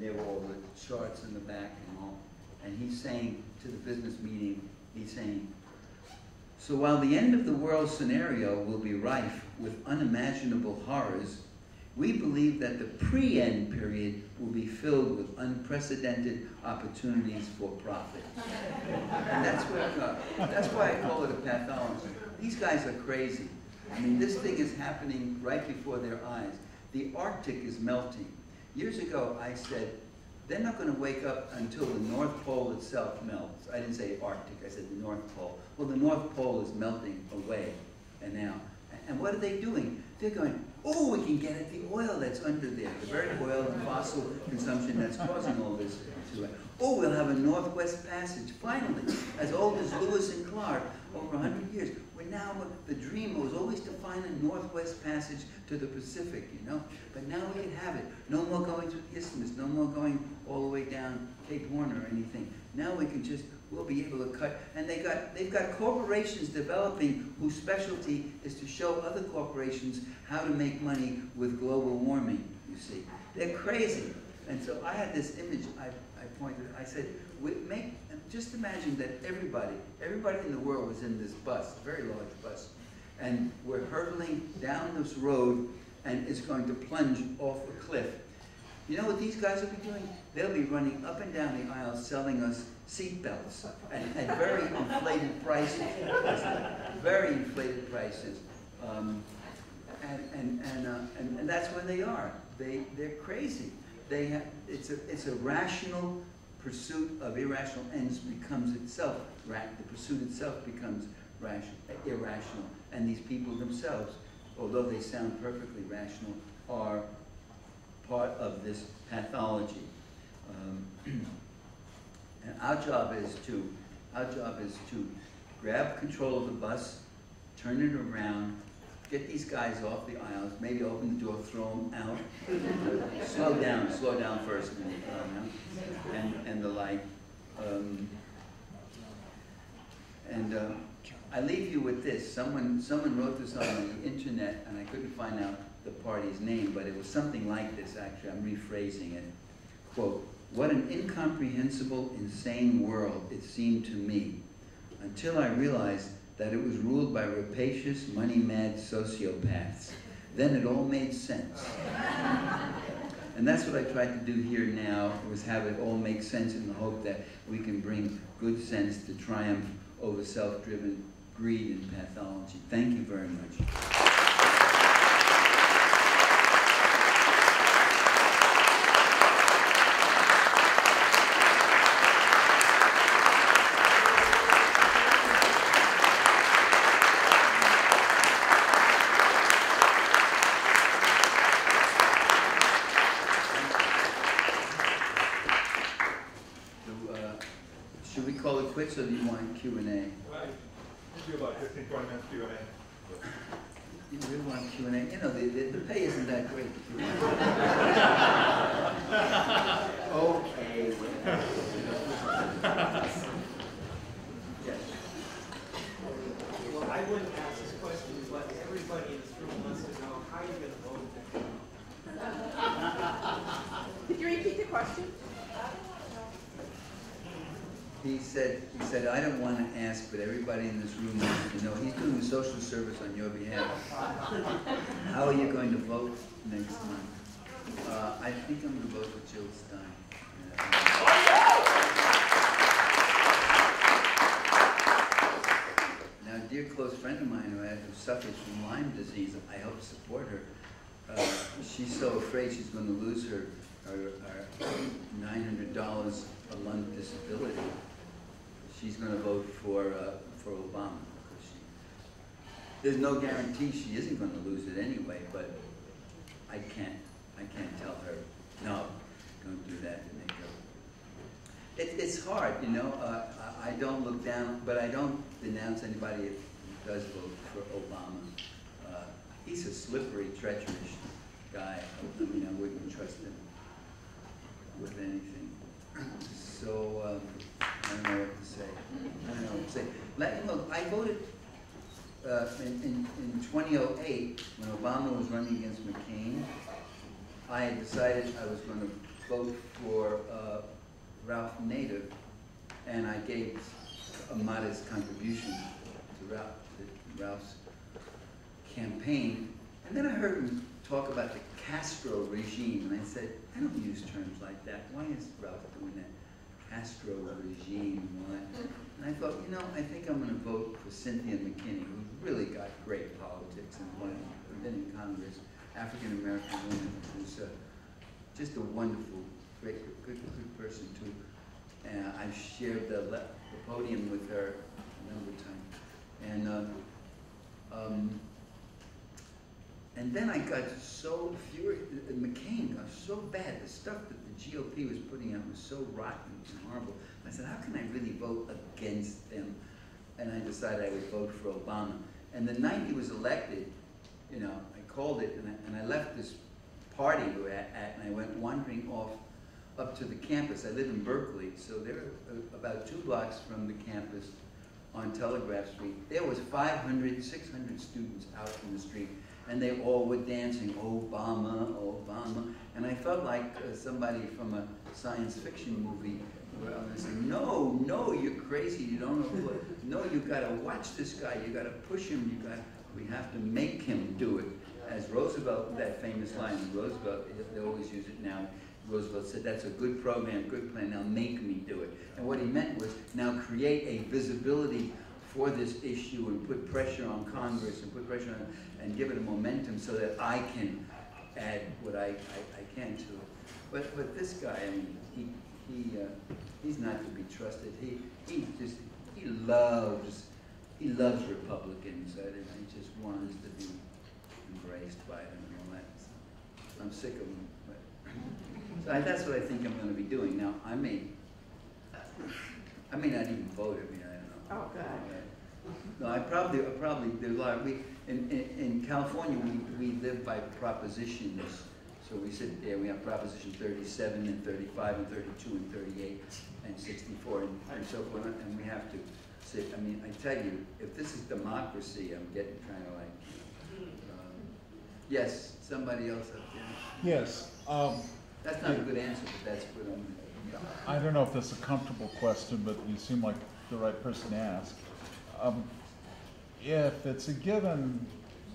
there were all the charts in the back and all. And he's saying to the business meeting, he's saying, so while the end of the world scenario will be rife with unimaginable horrors, we believe that the pre-end period will be filled with unprecedented opportunities for profit. And that's why I call it a pathology. These guys are crazy. I mean, this thing is happening right before their eyes. The Arctic is melting. Years ago, I said, they're not going to wake up until the North Pole itself melts. I didn't say Arctic, I said the North Pole. Well, the North Pole is melting away, and now. And what are they doing? They're going, oh, we can get at the oil that's under there, the very oil and fossil consumption that's causing all this to it. Oh, we'll have a Northwest Passage, finally, as old as Lewis and Clark, over 100 years. We're now, the dream was always to find a Northwest Passage to the Pacific, you know? But now we can have it. No more going through the Isthmus, no more going all the way down Cape Horn or anything. Now we can just, we'll be able to cut, and they've got corporations developing whose specialty is to show other corporations how to make money with global warming, you see. They're crazy. And so I had this image I pointed, I said, just imagine that everybody in the world was in this bus, a very large bus, and we're hurtling down this road and it's going to plunge off a cliff. You know what these guys will be doing? They'll be running up and down the aisle selling us seat belts at very inflated prices. Very inflated prices. And that's where they are. They're crazy. It's a rational pursuit of irrational ends becomes itself, the pursuit itself becomes irrational. And these people themselves, although they sound perfectly rational, are part of this pathology. And our job is to grab control of the bus, turn it around, get these guys off the aisles, maybe open the door, throw them out, slow down first, and the like. I leave you with this. Someone wrote this on the internet, and I couldn't find out the party's name, but it was something like this, actually. I'm rephrasing it. Quote, "What an incomprehensible, insane world it seemed to me, until I realized that it was ruled by rapacious, money-mad sociopaths. Then it all made sense." And that's what I tried to do here now, was have it all make sense in the hope that we can bring good sense to triumph over self-driven greed and pathology. Thank you very much. Should we call it quits, or do you want Q&A? Well, you do about 15, 20 minutes Q&A. You really want Q&A? You know, the pay isn't that great. Okay. Yes. Well, I wouldn't ask this question, but everybody in this room wants to know how you're going to vote. Could you repeat the question? He said, I don't want to ask, but everybody in this room wants to know. He's doing a social service on your behalf. How are you going to vote next month? I think I'm going to vote for Jill Stein. Now, a dear close friend of mine who suffers from Lyme disease, I help support her. She's so afraid she's going to lose her $900 a month disability. She's going to vote for Obama. There's no guarantee she isn't going to lose it anyway, but I can't tell her, no, don't do that. It's hard, you know. I don't look down, but I don't denounce anybody who does vote for Obama. He's a slippery, treacherous guy. I mean, I wouldn't trust him with anything. So, I don't know what to say. Look, I voted in 2008 when Obama was running against McCain. I had decided I was going to vote for Ralph Nader, and I gave a modest contribution to Ralph's campaign. And then I heard him talk about the Castro regime, and I said, I don't use terms like that. Why is Ralph doing that? Castro regime, what? And I thought, you know, I think I'm going to vote for Cynthia McKinney, who's really got great politics and been in Congress, African-American woman who's just a wonderful, great, good person too. And I've shared the podium with her a number of times. And then I got so furious. McCain got so bad. The stuff that the GOP was putting out was so rotten and horrible. I said, how can I really vote against them? And I decided I would vote for Obama. And the night he was elected, you know, I called it, and I left this party we were at, and I went wandering off up to the campus. I live in Berkeley, so they're about 2 blocks from the campus on Telegraph Street. There was 500, 600 students out in the street, and they all were dancing, Obama, Obama. And I felt like somebody from a science fiction movie where I was saying, no, no, you're crazy, you don't know who, no, you gotta watch this guy, you gotta push him, we have to make him do it. As Roosevelt, that famous line, Roosevelt, they always use it now, Roosevelt said, that's a good program, good plan, now make me do it. And what he meant was, now create a visibility for this issue and put pressure on Congress and put pressure on, and give it a momentum so that I can add what I can to it. But this guy, I mean, he's not to be trusted. He loves Republicans, and he just wants to be embraced by them and all that. So I'm sick of them. So that's what I think I'm going to be doing. Now, I may not even vote. I mean, I don't know. Oh, God. No, I probably there's a lot. In California we live by propositions. So we sit there. We have proposition 37 and 35 and 32 and 38 and 64 and so forth. And we have to sit. I mean, I tell you, if this is democracy, I'm getting kind of like. Yes, somebody else up there. Yes. That's not a good answer, but that's what I'm. I don't know if that's a comfortable question, but you seem like the right person to ask. If it's a given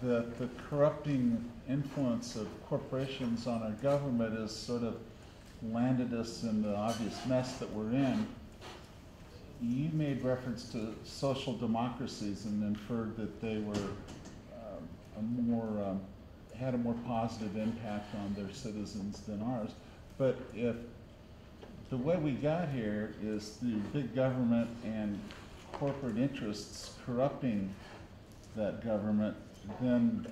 that the corrupting influence of corporations on our government has sort of landed us in the obvious mess that we're in, you made reference to social democracies and inferred that they were had a more positive impact on their citizens than ours. But if the way we got here is through big government and corporate interests corrupting that government, then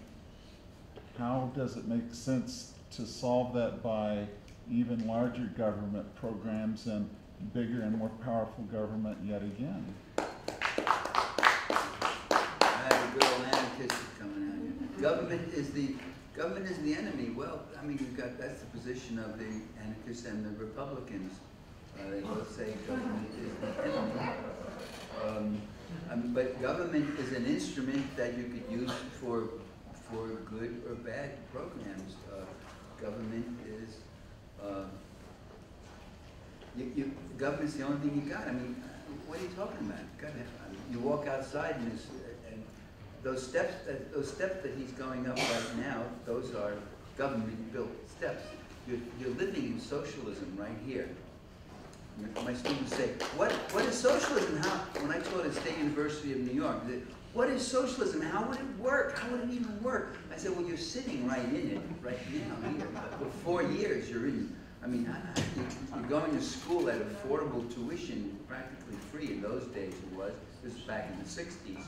how does it make sense to solve that by even larger government programs and bigger and more powerful government yet again? I have a good old anarchist coming out here. Government is the enemy. Well, I mean, that's the position of the anarchists and the Republicans. They both say government is the enemy. But government is an instrument that you could use for good or bad programs. Government is government's the only thing you got. I mean, what are you talking about? You walk outside and those steps that he's going up right now, those are government-built steps. You're living in socialism right here. My students say, what is socialism? When I taught at State University of New York, what is socialism? How would it work? How would it even work? I said, well, you're sitting right in it right now here. For 4 years you're in. I mean, you're going to school at affordable tuition, practically free in those days it was. This was back in the 60s.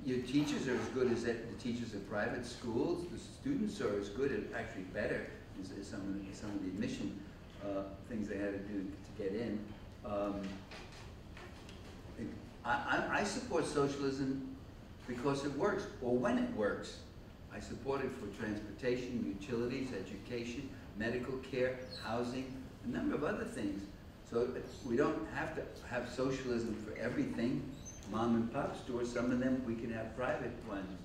Your teachers are as good as the teachers of private schools. The students are as good, actually better, as some of the admission things they had to do to get in. I support socialism because it works, or when it works. I support it for transportation, utilities, education, medical care, housing, a number of other things. So we don't have to have socialism for everything. Mom and pop stores, some of them we can have private ones.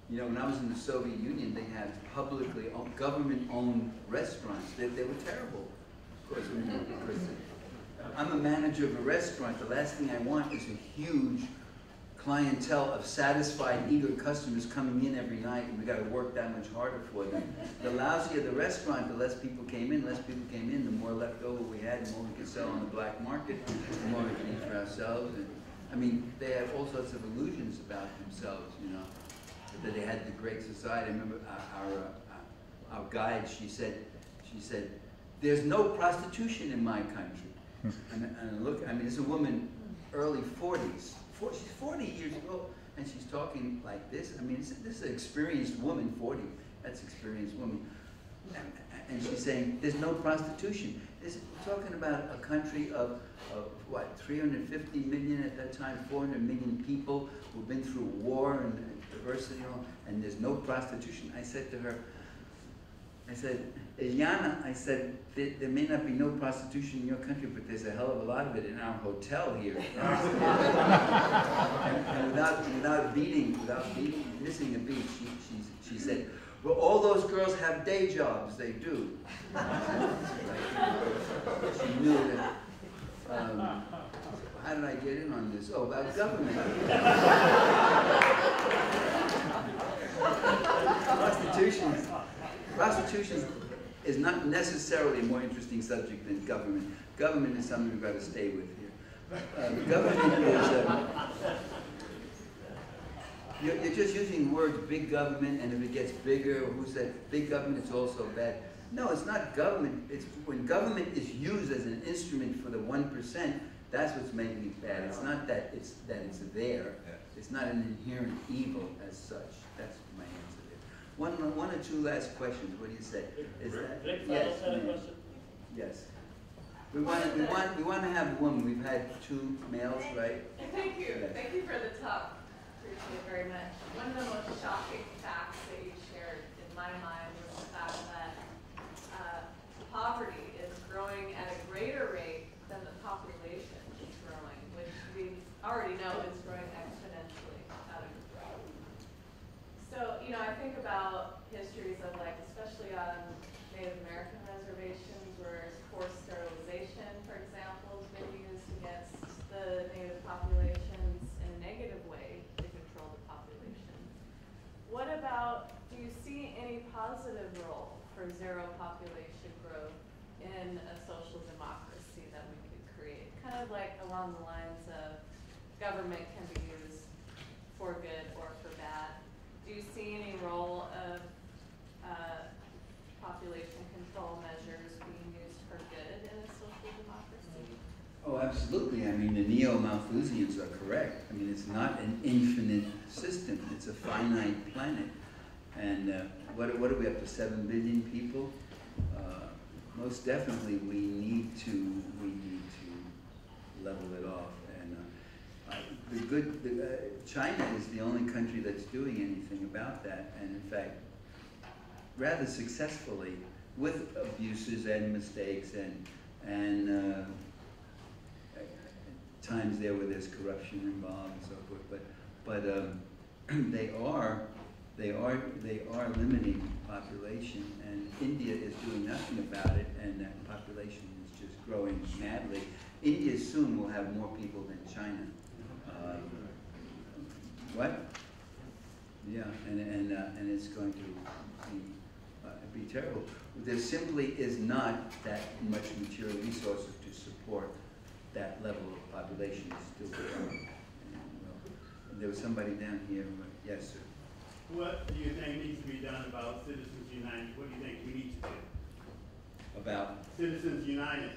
You know, when I was in the Soviet Union, they had publicly owned, government-owned restaurants. They were terrible. Of course, I'm a manager of a restaurant. The last thing I want is a huge clientele of satisfied, eager customers coming in every night, and we got to work that much harder for them. The lousier the restaurant, the less people came in. The more left over we had, the more we could sell on the black market, the more we could eat for ourselves. And, I mean, they had all sorts of illusions about themselves, you know, that they had the great society. I remember our guide, she said, "There's no prostitution in my country." And look, I mean, it's a woman, early 40s. She's 40 years old, and she's talking like this. I mean, this is an experienced woman, 40. That's an experienced woman. And she's saying, there's no prostitution. We're talking about a country of what, 350 million at that time, 400 million people who've been through war and diversity, and there's no prostitution. I said to her, I said, Eliana, I said, there may not be no prostitution in your country, but there's a hell of a lot of it in our hotel here. And without missing a beat, she said, well, all those girls have day jobs. They do. She knew that. How did I get in on this? Oh, about government. Prostitution is not necessarily a more interesting subject than government. Government is something we've got to stay with here. Government is, you're just using words, big government, and if it gets bigger, who said big government is also bad? No, it's not government. It's when government is used as an instrument for the 1%, that's what's making it bad. It's not that it's there. It's not an inherent evil as such. That's my answer there. One or two last questions. What do you say? Is that yes? Yes. We want to have a woman. We've had 2 males, right? Thank you. Yes. Thank you for the talk. Appreciate it very much. One of the most shocking facts that you shared in my mind was the fact that poverty is growing at a greater rate than the population is growing, which we already know is growing exponentially out of control. So, you know, I think about histories of, like, especially on Native American reservations where forced sterilization, for example, has been used against the Native populations in a negative way to control the population. What about, do you see any positive role for zero population growth in a social democracy that we could create? Kind of like along the lines of government can be used for good or for bad. Do you see any role of population control measures being used for good in a social democracy? Oh, absolutely. I mean, the neo-Malthusians are correct. I mean, it's not an infinite system. It's a finite planet. And what are we up to, 7 billion people? Most definitely, we need to level it off. And China is the only country that's doing anything about that. And in fact, rather successfully, with abuses and mistakes and times there where there's corruption involved and so forth. But they are limiting population, and India is doing nothing about it, and that population is just growing madly. India soon will have more people than China. What? Yeah, and it's going to be terrible. There simply is not that much material resources to support that level of population. Is still growing. And there was somebody down here. Yes, sir. What do you think needs to be done about Citizens United? What do you think we need to do? About Citizens United.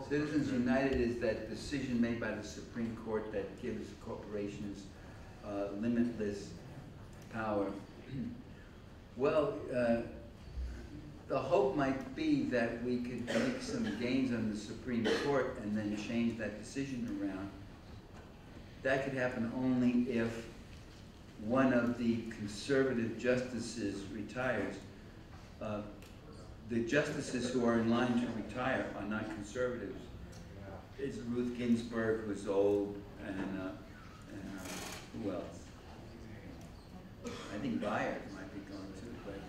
Citizens United is that decision made by the Supreme Court that gives corporations limitless power. Well, the hope might be that we could make some gains on the Supreme Court and then change that decision around. That could happen only if one of the conservative justices retires. The justices who are in line to retire are not conservatives. It's Ruth Ginsburg, who's old, and who else? I think Bayard might be going too, but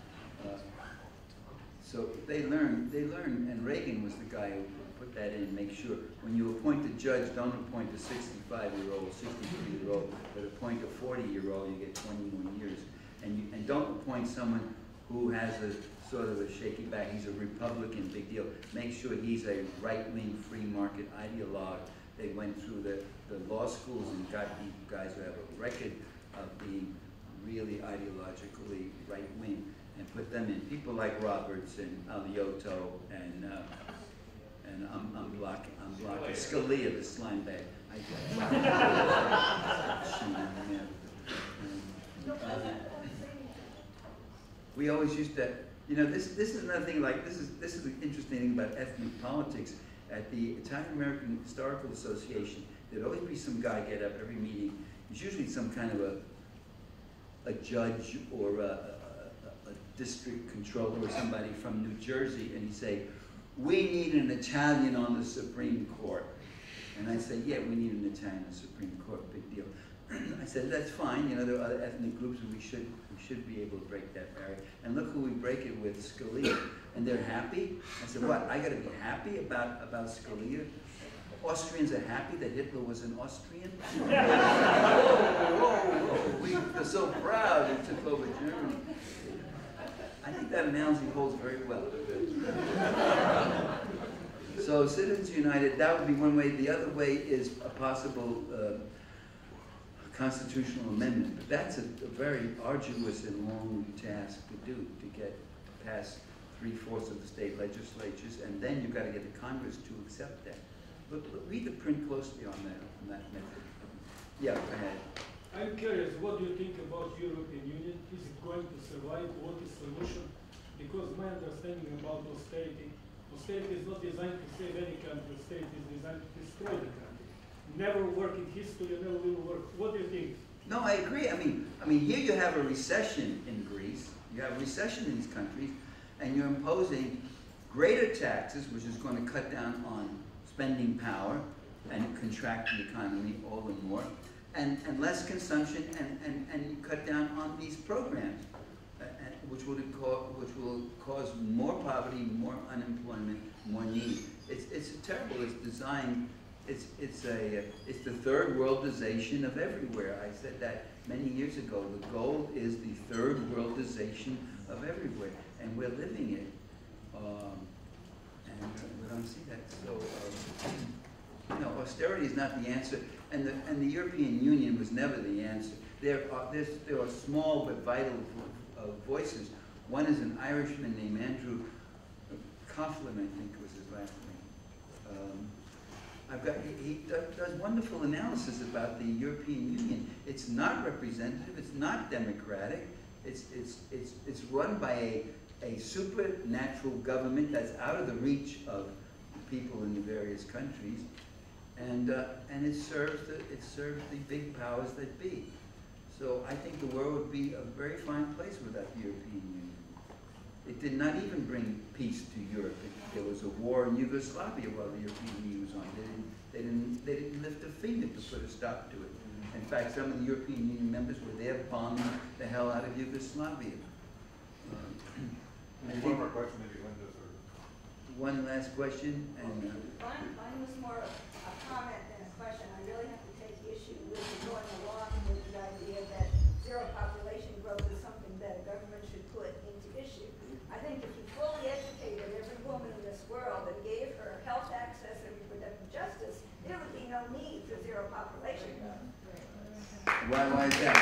so they learn, and Reagan was the guy who put that in, make sure when you appoint a judge, don't appoint a 65-year-old, 63-year-old, but appoint a 40-year-old, you get 20 more years. And don't appoint someone who has a sort of a shaky back. He's a Republican, big deal. Make sure he's a right-wing free market ideologue. They went through the law schools and got these guys who have a record of being really ideologically right-wing and put them in. People like Roberts and Alioto and I'm blocking Scalia, the slime bag. We always used to, you know, this is another thing, like, this is an interesting thing about ethnic politics. At the Italian American Historical Association, there'd always be some guy get up every meeting. It's usually some kind of a judge or a district controller or somebody from New Jersey, and he'd say, "We need an Italian on the Supreme Court." And I say, "Yeah, we need an Italian on the Supreme Court, big deal." I said, "That's fine, you know, there are other ethnic groups, and we should be able to break that barrier. And look who we break it with, Scalia." And they're happy. I said, "What, I gotta be happy about Scalia? Austrians are happy that Hitler was an Austrian?" Whoa, we are so proud he took over Germany. I think that analogy holds very well. So Citizens United, that would be one way. The other way is a possible constitutional amendment. But that's a very arduous and long task to do, to get past 3/4 of the state legislatures, and then you've got to get the Congress to accept that. Look, read the print closely on that method. Yeah, go ahead. I'm curious, what do you think about European Union? Is it going to survive? What is the solution? Because my understanding about austerity is not designed to save any country. Austerity is designed to destroy the country. Never work in history, never will work. What do you think? No, I agree. I mean, here you have a recession in Greece. You have a recession in these countries, and you're imposing greater taxes, which is going to cut down on spending power and contract the economy all the more, and less consumption, and you cut down on these programs, which will cause more poverty, more unemployment, more need. It's terrible. It's designed. It's the third worldization of everywhere. I said that many years ago. The goal is the third worldization of everywhere, and we're living it. And we don't see that. So, you know, austerity is not the answer, and the European Union was never the answer. There are small but vital voices. One is an Irishman named Andrew Coughlin, I think was his last name. He does wonderful analysis about the European Union. It's not representative. It's not democratic. It's run by a supernatural government that's out of the reach of people in the various countries, and it serves the big powers that be. So I think the world would be a very fine place without the European Union. It did not even bring peace to Europe. There was a war in Yugoslavia while the European Union was on. They didn't lift a finger to put a stop to it. In fact, some of the European Union members were there bombing the hell out of Yugoslavia. One more question, maybe Linda's or... One last question, and Mine was more a comment than a question. I really have to take issue with going along with the idea that zero population growth is something that a government should put into issue. I think if you fully educated every woman in this world and gave her health access and reproductive justice, there would be no need for zero population growth. why is that?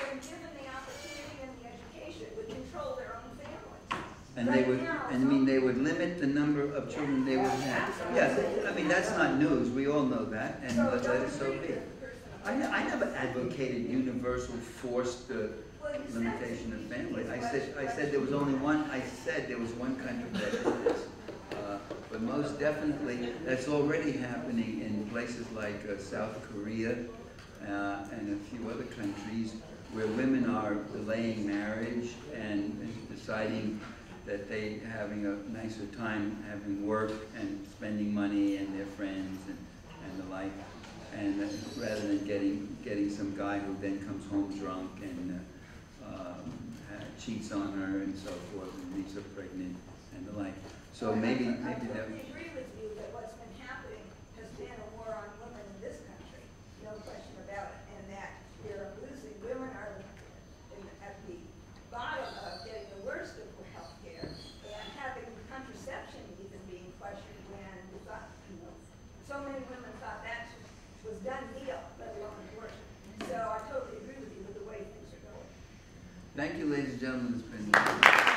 When given the opportunity and the education, would control their own families. And they would limit the number of children they would have. Yes, I mean, that's not news. We all know that, and let it so be. I never advocated universal forced limitation of family. I said there was only one. I said there was one country that did this, but most definitely that's already happening in places like South Korea and a few other countries where women are delaying marriage and deciding that they having a nicer time having work and spending money and their friends and the like. and rather than getting some guy who then comes home drunk and cheats on her and so forth and leaves her pregnant and the like. So maybe I that. totally agree with you that what's been happening has been a war on women in this country, no question about it, and that we're losing. Women are at the bottom of getting the worst of health care, and having contraception even being questioned when we thought, so many women thought that was done deal, let alone abortion. So I totally agree with you with the way things are going. Thank you, ladies and gentlemen. It's been